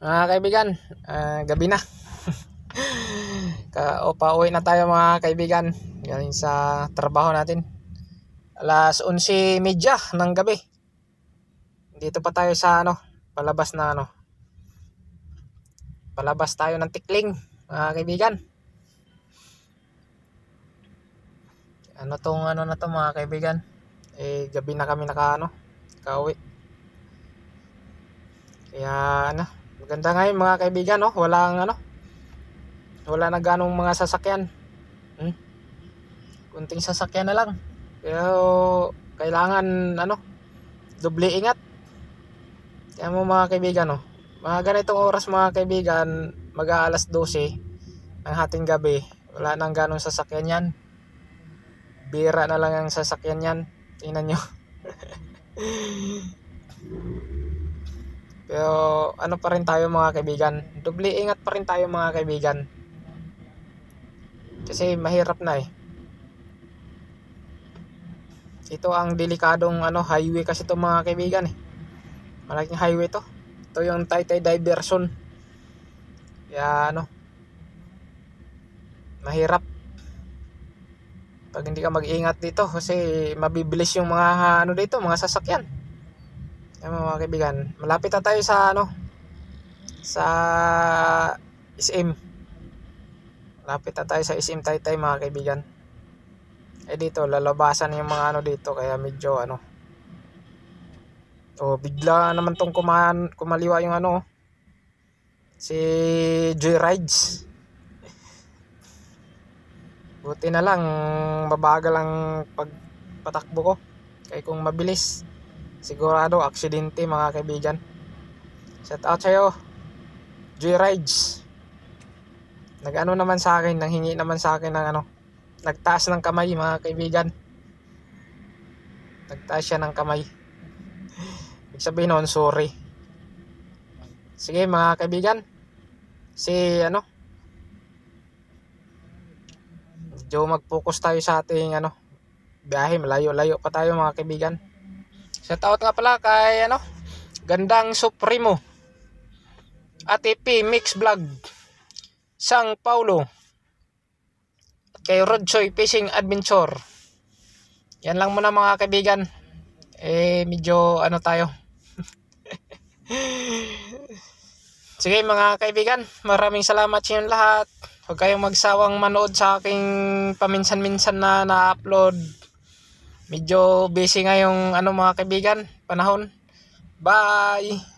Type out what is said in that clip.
Mga kaibigan, gabi na. Pauwi na tayo mga kaibigan. Galing sa trabaho natin. Alas 11:30 ng gabi. Dito pa tayo sa palabas palabas tayo ng Tikling, mga kaibigan. Na to mga kaibigan. Gabi na kami kauwi. Kaya maganda ngayon mga kaibigan, wala na ganong mga sasakyan. Kunting sasakyan na lang. Pero kailangan doble ingat. Kaya mo mga kaibigan, mga ganitong oras mga kaibigan, mag-aalas 12 ng hating gabi, wala nang ganong sasakyan yan. Bira na lang ang sasakyan yan. Tingnan nyo. Pero pa rin tayo mga kaibigan, doble ingat pa rin tayo mga kaibigan. Kasi mahirap na Ito ang delikadong highway kasi to mga kaibigan Malaking highway to. Ito yung Taytay Diversion. Kaya mahirap pag hindi ka mag-ingat dito kasi mabibilis yung mga dito, mga sasakyan. Kaya mga kaibigan, malapit na tayo sa sa SM. Malapit na tayo sa SM Taytay mga kaibigan. Dito lalabasan yung mga dito, kaya medyo bigla naman tong kumaliwa yung si Joyrides. Buti na lang mabagal ang pagpatakbo ko. Kaya kung mabilis, sigurado aksidente mga kaibigan. Shout out sa'yo, Joyrides. Naman sa akin, nanghingi naman sa akin ng nagtaas ng kamay mga kaibigan. Nagtaas siya ng kamay. Ibig sabihin noon, sorry. Sige mga kaibigan. Medyo mag-focus tayo sa ating biyahe. Malayo-layo pa tayo mga kaibigan. Shout out nga pala kay Gandang Supremo, Ate P Mix Vlog, Sang Paulo, at kay Rodsoy Fishing Adventure. Yan lang muna mga kaibigan. Medyo tayo. Sige mga kaibigan, maraming salamat sa inyong lahat. Huwag kayong magsawang manood sa aking paminsan-minsan na na-upload. Medyo busy ngayong mga kaibigan, panahon. Bye!